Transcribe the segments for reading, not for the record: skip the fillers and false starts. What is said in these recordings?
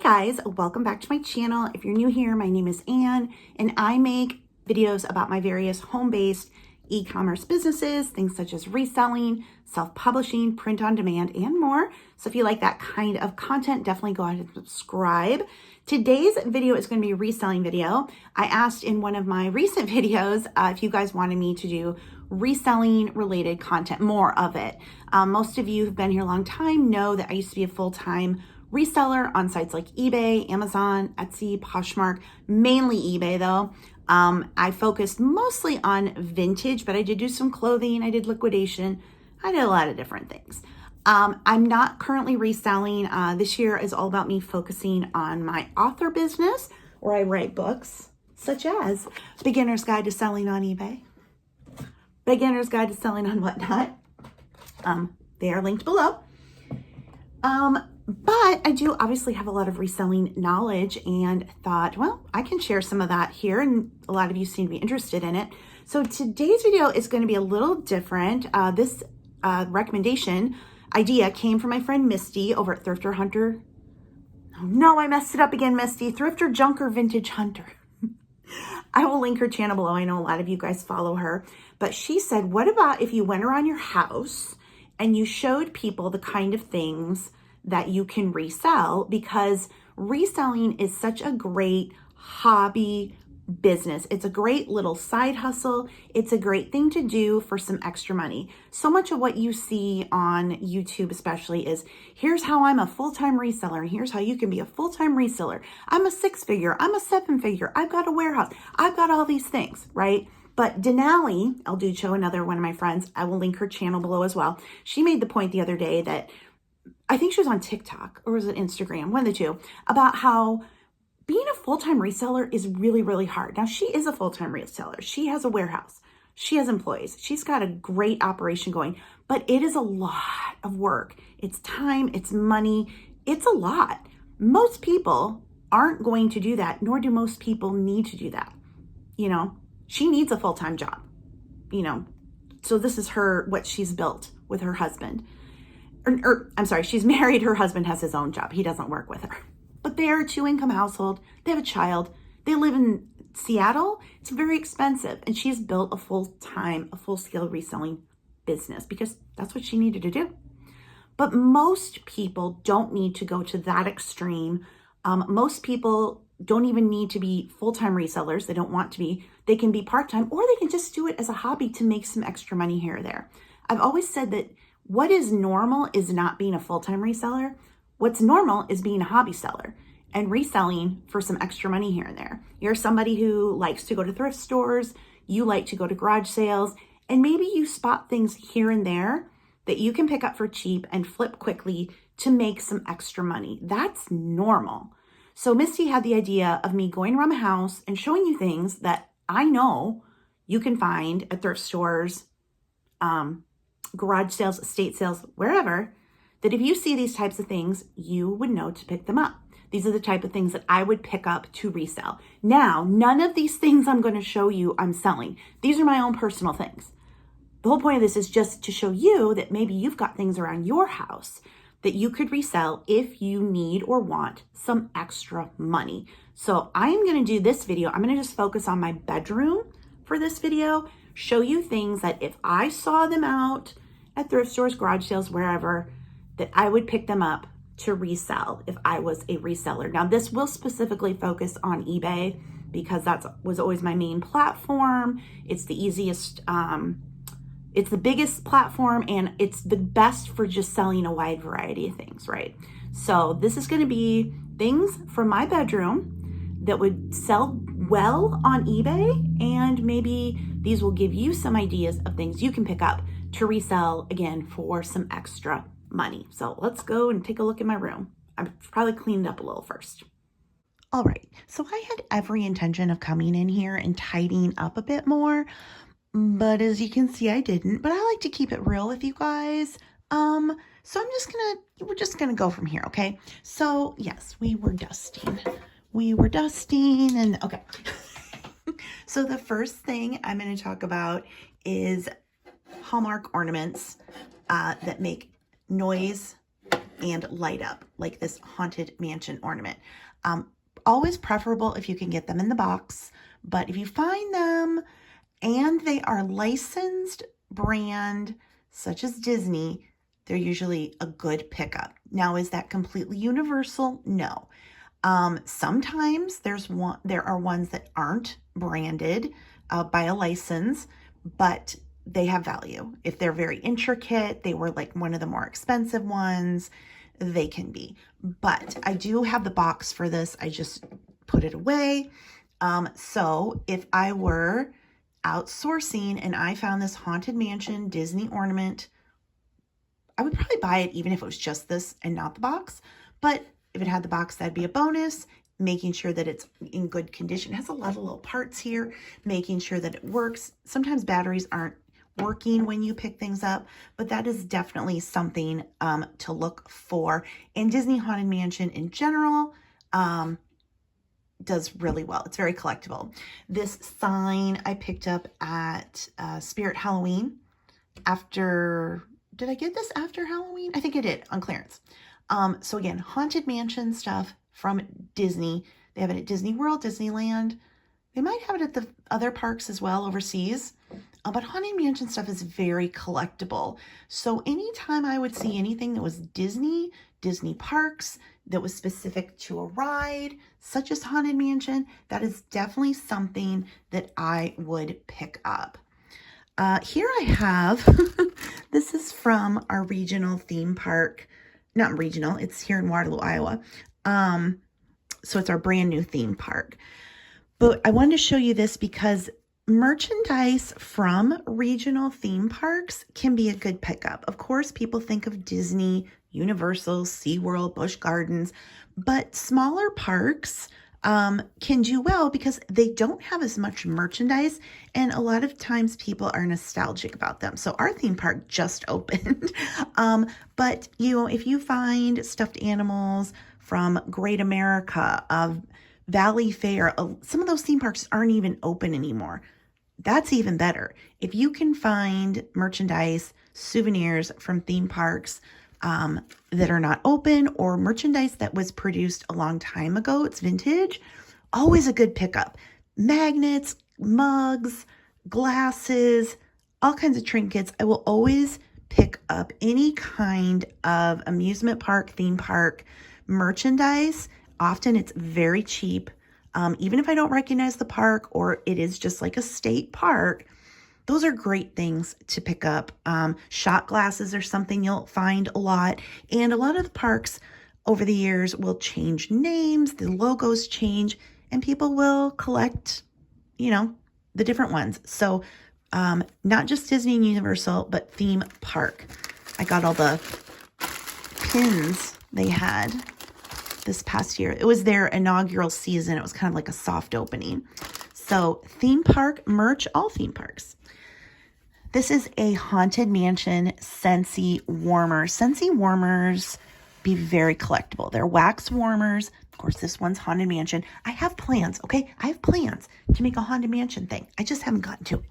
guys, welcome back to my channel. If you're new here, my name is Anne and I make videos about my various home-based e-commerce businesses, things such as reselling, self-publishing, print on demand, and more. So if you like that kind of content, definitely go ahead and subscribe. Today's video is going to be a reselling video. I asked in one of my recent videos if you guys wanted me to do reselling related content, more of it. Most of you who've been here a long time know that I used to be a full-time reseller on sites like eBay, Amazon, Etsy, Poshmark, mainly eBay though. I focused mostly on vintage, but I did do some clothing, I did liquidation, I did a lot of different things. I'm not currently reselling. This year is all about me focusing on my author business, where I write books such as Beginner's Guide to Selling on eBay, Beginner's Guide to Selling on Whatnot. They are linked below. But I do obviously have a lot of reselling knowledge and thought, well, I can share some of that here, and a lot of you seem to be interested in it. So today's video is going to be a little different. This recommendation idea came from my friend Misty over at Thrifter Hunter. Oh no, I messed it up again, Misty. Thrifter Junker Vintage Hunter. I will link her channel below. I know a lot of you guys follow her, but she said, what about if you went around your house and you showed people the kind of things that you can resell, because reselling is such a great hobby business. It's a great little side hustle. It's a great thing to do for some extra money. So much of what you see on YouTube especially is, here's how I'm a full-time reseller, and here's how you can be a full-time reseller. I'm a 6-figure, I'm a 7-figure, I've got a warehouse, I've got all these things, right? But Denali, I'll do show another one of my friends, I will link her channel below as well. She made the point the other day that, I think she was on TikTok or was it Instagram, one of the two, about how being a full-time reseller is really, really hard. Now, she is a full-time reseller. She has a warehouse. She has employees. She's got a great operation going, but it is a lot of work. It's time, it's money, it's a lot. Most people aren't going to do that, nor do most people need to do that. You know, she needs a full-time job, you know, so this is what she's built with her husband. I'm sorry, she's married. Her husband has his own job. He doesn't work with her. But they are a 2-income household. They have a child. They live in Seattle. It's very expensive. And she's built a full-scale reselling business because that's what she needed to do. But most people don't need to go to that extreme. Most people don't even need to be full-time resellers. They don't want to be. They can be part-time, or they can just do it as a hobby to make some extra money here or there. I've always said that what is normal is not being a full-time reseller. What's normal is being a hobby seller and reselling for some extra money here and there. You're somebody who likes to go to thrift stores, you like to go to garage sales, and maybe you spot things here and there that you can pick up for cheap and flip quickly to make some extra money. That's normal. So Misty had the idea of me going around the house and showing you things that I know you can find at thrift stores, garage sales, estate sales, wherever, that if you see these types of things, you would know to pick them up. These are the type of things that I would pick up to resell. Now, none of these things I'm going to show you I'm selling. These are my own personal things. The whole point of this is just to show you that maybe you've got things around your house that you could resell if you need or want some extra money. So I'm going to do this video. I'm going to just focus on my bedroom for this video, show you things that if I saw them out at thrift stores, garage sales, wherever, that I would pick them up to resell if I was a reseller. Now, this will specifically focus on eBay because that was always my main platform. It's the easiest, it's the biggest platform, and it's the best for just selling a wide variety of things, right? So this is going to be things from my bedroom that would sell well on eBay, and maybe these will give you some ideas of things you can pick up to resell, again, for some extra money. So let's go and take a look in my room. I've probably cleaned up a little first. All right, so I had every intention of coming in here and tidying up a bit more, but as you can see, I didn't. But I like to keep it real with you guys. So we're just gonna go from here, okay? So yes, we were dusting, and okay. So the first thing I'm going to talk about is Hallmark ornaments that make noise and light up like this Haunted Mansion ornament. Always preferable if you can get them in the box, but if you find them and they are licensed brand such as Disney, they're usually a good pickup. Now, is that completely universal? No. Sometimes there are ones that aren't branded by a license, but they have value. If they're very intricate, they were like one of the more expensive ones, they can be. But I do have the box for this. I just put it away. So if I were outsourcing and I found this Haunted Mansion Disney ornament, I would probably buy it even if it was just this and not the box. But if it had the box, that'd be a bonus. Making sure that it's in good condition. It has a lot of little parts here, making sure that it works. Sometimes batteries aren't working when you pick things up, but that is definitely something to look for. And Disney Haunted Mansion in general does really well. It's very collectible. This sign I picked up at Spirit Halloween after, did I get this after Halloween? I think I did, on clearance. So again, Haunted Mansion stuff from Disney. They have it at Disney World, Disneyland. They might have it at the other parks as well overseas. But Haunted Mansion stuff is very collectible. So anytime I would see anything that was Disney parks, that was specific to a ride, such as Haunted Mansion, that is definitely something that I would pick up. Here I have, this is from our regional theme park. Not regional, it's here in Waterloo, Iowa. So it's our brand new theme park. But I wanted to show you this because merchandise from regional theme parks can be a good pickup. Of course, people think of Disney, Universal, SeaWorld, Busch Gardens, but smaller parks can do well because they don't have as much merchandise, and a lot of times people are nostalgic about them. So our theme park just opened, but if you find stuffed animals from Great America, Valley Fair, some of those theme parks aren't even open anymore. That's even better. If you can find merchandise, souvenirs from theme parks that are not open, or merchandise that was produced a long time ago, it's vintage, always a good pickup. Magnets, mugs, glasses, all kinds of trinkets. I will always pick up any kind of amusement park, theme park merchandise. Often it's very cheap. Even if I don't recognize the park or it is just like a state park, those are great things to pick up. Shot glasses are something you'll find a lot. And a lot of the parks over the years will change names, the logos change, and people will collect, the different ones. So not just Disney and Universal, but theme park. I got all the pins they had this past year. It was their inaugural season. It was kind of like a soft opening. So theme park merch, all theme parks. This is a Haunted Mansion Scentsy warmer. Scentsy warmers be very collectible. They're wax warmers. Of course, this one's Haunted Mansion. I have plans, okay? I have plans to make a Haunted Mansion thing. I just haven't gotten to it.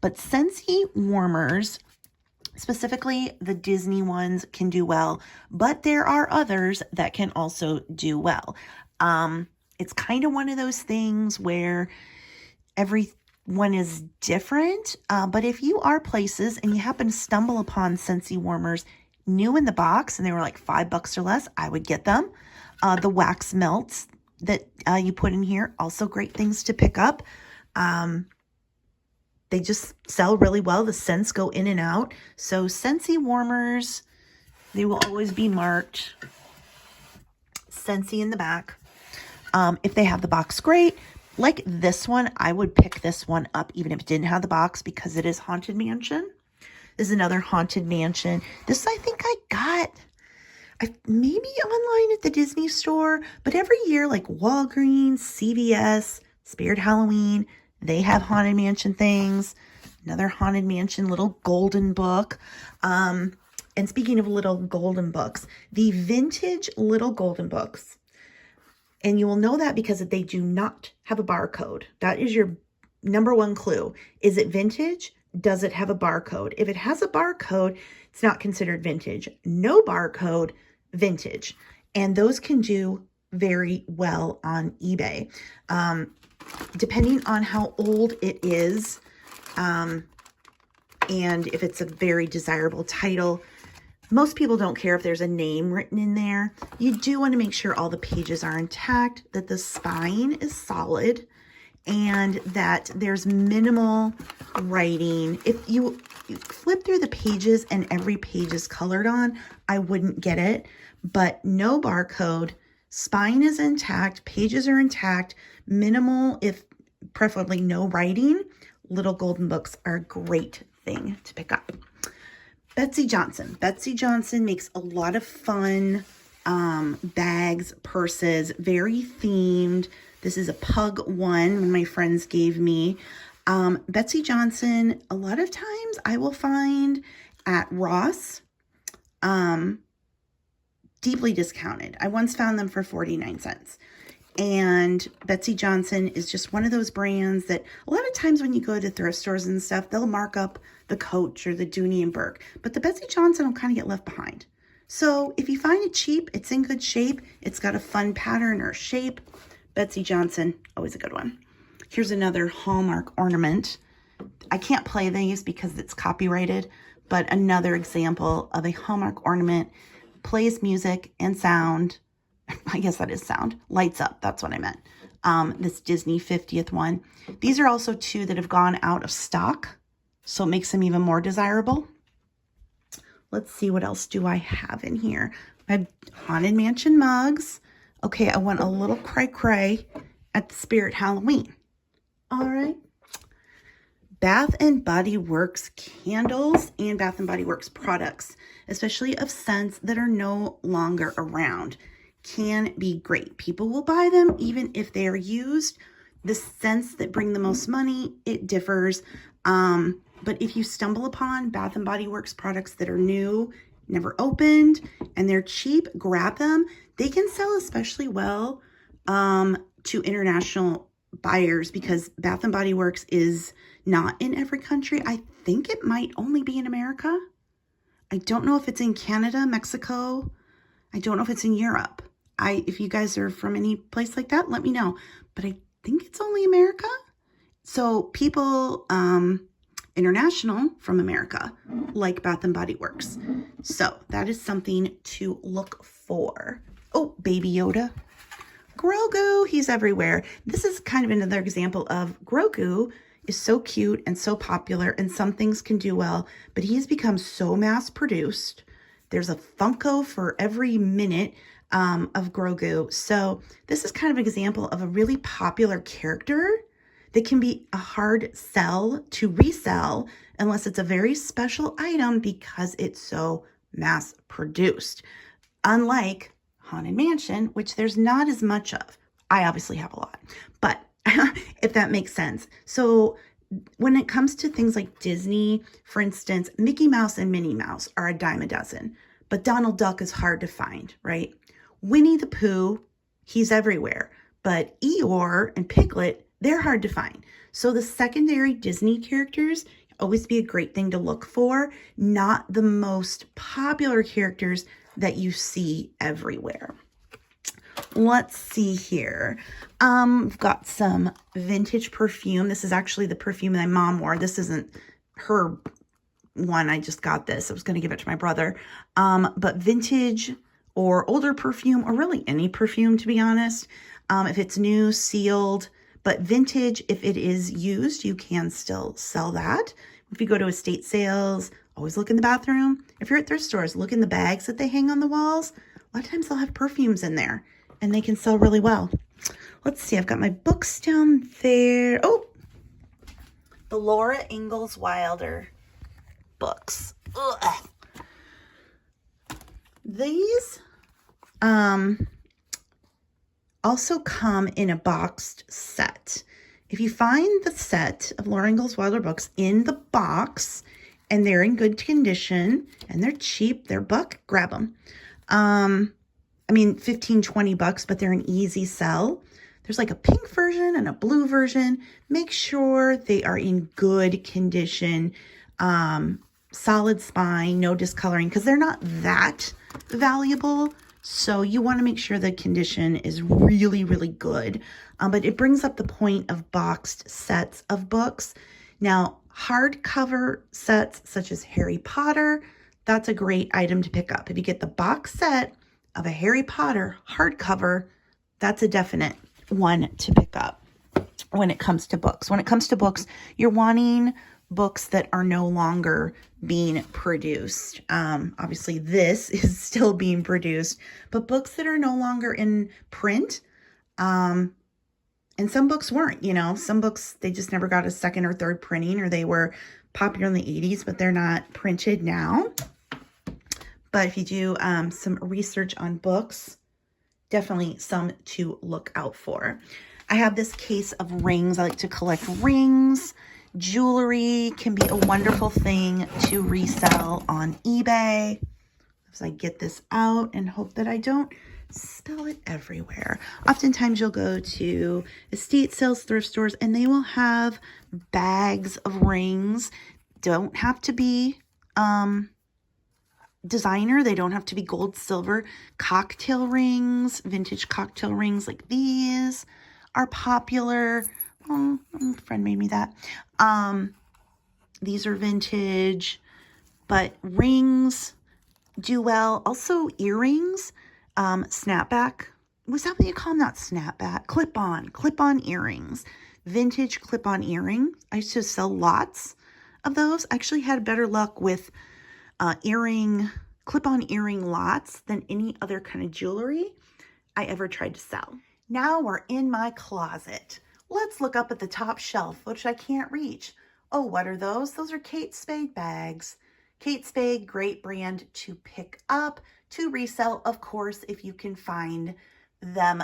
But Scentsy warmers, specifically the Disney ones, can do well, but there are others that can also do well. It's kind of one of those things where everyone is different, but if you are places and you happen to stumble upon Scentsy warmers new in the box and they were like $5 or less, I would get them. The wax melts that you put in here, also great things to pick up. They just sell really well. The scents go in and out. So Scentsy warmers, they will always be marked Scentsy in the back. If they have the box, great. Like this one, I would pick this one up even if it didn't have the box because it is Haunted Mansion. This is another Haunted Mansion. This I think I got maybe online at the Disney store, but every year like Walgreens, CVS, Spirit Halloween, they have Haunted Mansion things. Another Haunted Mansion little golden book. And speaking of little golden books, the vintage little golden books, and you will know that because they do not have a barcode. That is your number one clue. Is it vintage? Does it have a barcode? If it has a barcode, it's not considered vintage. No barcode, vintage. And those can do very well on eBay. Depending on how old it is, and if it's a very desirable title, most people don't care if there's a name written in there. You do want to make sure all the pages are intact, that the spine is solid, and that there's minimal writing. If you flip through the pages and every page is colored on, I wouldn't get it. But no barcode, spine is intact, pages are intact, minimal, if preferably no writing, little golden books are a great thing to pick up. Betsey Johnson. Betsey Johnson makes a lot of fun bags, purses, very themed. This is a pug one my friends gave me. Betsey Johnson, a lot of times I will find at Ross, deeply discounted. I once found them for 49 cents. And Betsey Johnson is just one of those brands that a lot of times when you go to thrift stores and stuff, they'll mark up the Coach or the Dooney and Burke. But the Betsey Johnson will kind of get left behind. So if you find it cheap, it's in good shape, it's got a fun pattern or shape, Betsey Johnson, always a good one. Here's another Hallmark ornament. I can't play these because it's copyrighted, but another example of a Hallmark ornament. Plays music and sound. I guess that is sound. Lights up. That's what I meant. This Disney 50th one. These are also two that have gone out of stock, so it makes them even more desirable. Let's see, what else do I have in here? I have Haunted Mansion mugs. Okay, I want a little cray-cray at the Spirit Halloween. All right. Bath and Body Works candles and Bath and Body Works products, especially of scents that are no longer around, can be great. People will buy them even if they are used. The scents that bring the most money, it differs. But if you stumble upon Bath and Body Works products that are new, never opened, and they're cheap, grab them. They can sell especially well to international buyers because Bath and Body Works is not in every country. I think it might only be in America. I don't know if it's in Canada, Mexico. I don't know if it's in Europe. If you guys are from any place like that, let me know. But I think it's only America. So people international from America like Bath and Body Works. So that is something to look for. Oh, Baby Yoda. Grogu, he's everywhere. This is kind of another example of Grogu is so cute and so popular, and some things can do well, but he's become so mass produced. There's a Funko for every minute of Grogu. So this is kind of an example of a really popular character that can be a hard sell to resell unless it's a very special item because it's so mass produced. Unlike Haunted Mansion, which there's not as much of. I obviously have a lot, but if that makes sense. So when it comes to things like Disney, for instance, Mickey Mouse and Minnie Mouse are a dime a dozen, but Donald Duck is hard to find, right? Winnie the Pooh, he's everywhere, but Eeyore and Piglet, they're hard to find. So the secondary Disney characters always be a great thing to look for, not the most popular characters that you see everywhere. Let's see here. We've got some vintage perfume. This is actually the perfume my mom wore. This isn't her one. I just got this. I was going to give it to my brother. But vintage or older perfume, or really any perfume, to be honest. If it's new, sealed, but vintage, if it is used, you can still sell that. If you go to estate sales, always look in the bathroom. If you're at thrift stores, look in the bags that they hang on the walls. A lot of times they'll have perfumes in there and they can sell really well. Let's see, I've got my books down there. Oh, the Laura Ingalls Wilder books. Ugh. These also come in a boxed set. If you find the set of Laura Ingalls Wilder books in the box and they're in good condition and they're cheap, they're buck, grab them. I mean, 15, 20 bucks, but they're an easy sell. There's like a pink version and a blue version. Make sure they are in good condition, solid spine, no discoloring, because they're not that valuable So you want to make sure the condition is really, really good. But it brings up the point of boxed sets of books. Now, hardcover sets such as Harry Potter, that's a great item to pick up. If you get the box set of a Harry Potter hardcover, that's a definite one to pick up when it comes to books. When it comes to books, you're wanting books that are no longer being produced. Obviously, this is still being produced, but books that are no longer in print, and some books weren't, some books, they just never got a second or third printing, or they were popular in the 80s, but they're not printed now. But if you do some research on books, definitely some to look out for. I have this case of rings. I like to collect rings. Jewelry can be a wonderful thing to resell on eBay. As I get this out and hope that I don't spill it everywhere. Oftentimes you'll go to estate sales, thrift stores, and they will have bags of rings. Don't have to be designer. They don't have to be gold, silver. Cocktail rings, vintage cocktail rings like these are popular. Oh, a friend made me that. These are vintage, but rings do well. Also earrings, snapback. Was that what you call them? Not snapback. Clip-on earrings. Vintage clip-on earrings. I used to sell lots of those. I actually had better luck with clip-on earring lots than any other kind of jewelry I ever tried to sell. Now we're in my closet. Let's look up at the top shelf, which I can't reach. Oh, what are those? Those are Kate Spade bags. Kate Spade, great brand to pick up, to resell, of course, if you can find them.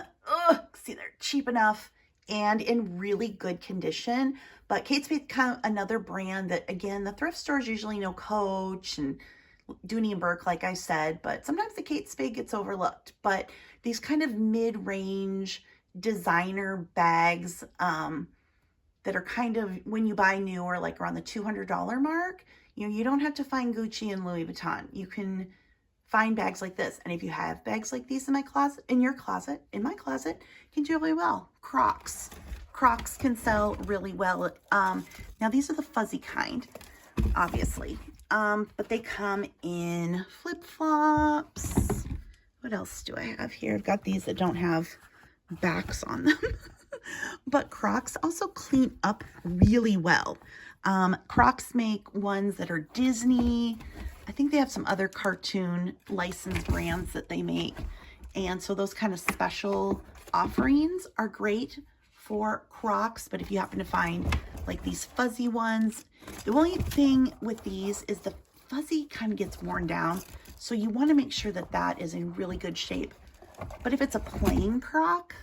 See, they're cheap enough and in really good condition. But Kate Spade, kind of another brand that, again, the thrift stores usually know Coach and Dooney & Burke, like I said, but sometimes the Kate Spade gets overlooked. But these kind of mid-range designer bags that are kind of, when you buy new, or like around the $200 mark, you don't have to find Gucci and Louis Vuitton. You can find bags like this. And if you have bags like these in my closet, in my closet, can do really well. Crocs can sell really well. Now these are the fuzzy kind, obviously. But they come in flip-flops. What else do I have here? I've got these that don't have backs on them. But Crocs also clean up really well. Crocs make ones that are Disney. I think they have some other cartoon licensed brands that they make. And so those kind of special offerings are great for Crocs. But if you happen to find like these fuzzy ones, the only thing with these is the fuzzy kind of gets worn down. So you want to make sure that that is in really good shape. But if it's a plain Croc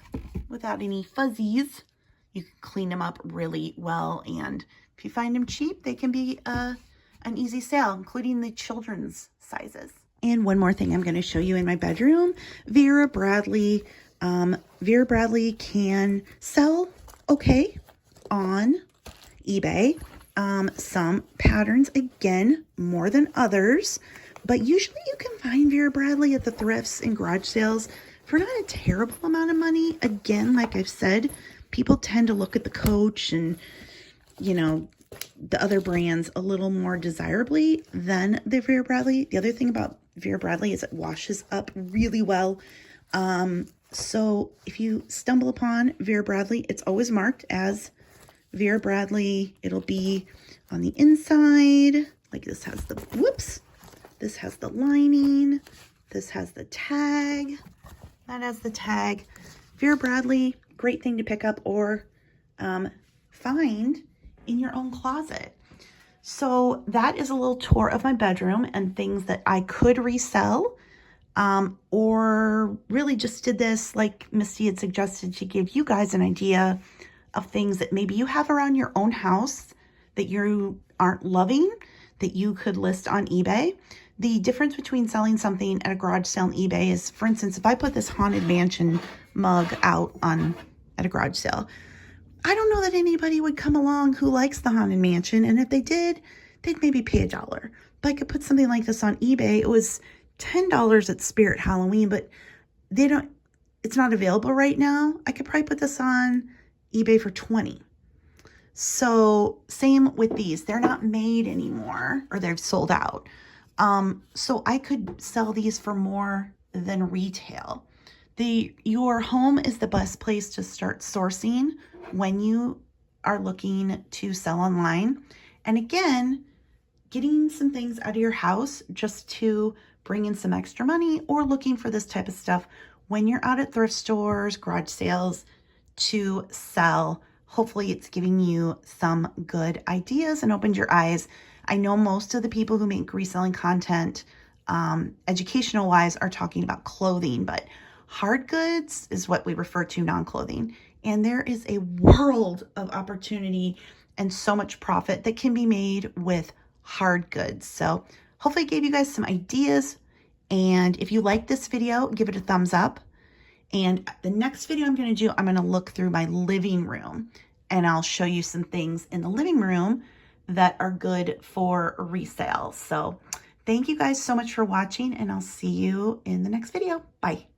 without any fuzzies, you can clean them up really well. And if you find them cheap, they can be an easy sale, including the children's sizes. And one more thing I'm going to show you in my bedroom. Vera Bradley can sell okay on eBay. Some patterns, again, more than others. But usually you can find Vera Bradley at the thrifts and garage sales for not a terrible amount of money. Again, like I've said, people tend to look at the Coach and, the other brands a little more desirably than the Vera Bradley. The other thing about Vera Bradley is it washes up really well. So if you stumble upon Vera Bradley, it's always marked as Vera Bradley. It'll be on the inside. Like this has this has the lining. This has the tag. That has the tag. Vera Bradley, great thing to pick up or find in your own closet. So that is a little tour of my bedroom and things that I could resell, or really just did this like Misty had suggested to give you guys an idea of things that maybe you have around your own house that you aren't loving, that you could list on eBay. The difference between selling something at a garage sale on eBay is, for instance, if I put this Haunted Mansion mug out at a garage sale, I don't know that anybody would come along who likes the Haunted Mansion, and if they did, they'd maybe pay $1. But I could put something like this on eBay. It was $10 at Spirit Halloween, but it's not available right now. I could probably put this on eBay for 20. So same with these. They're not made anymore, or they've sold out. So I could sell these for more than retail. Your home is the best place to start sourcing when you are looking to sell online. And again, getting some things out of your house just to bring in some extra money, or looking for this type of stuff when you're out at thrift stores, garage sales to sell. Hopefully it's giving you some good ideas and opened your eyes. I know most of the people who make reselling content, educational wise, are talking about clothing, but hard goods is what we refer to, non-clothing. And there is a world of opportunity and so much profit that can be made with hard goods. So hopefully I gave you guys some ideas. And if you like this video, give it a thumbs up. And the next video I'm going to do, I'm going to look through my living room and I'll show you some things in the living room that are good for resale. So thank you guys so much for watching, and I'll see you in the next video. Bye.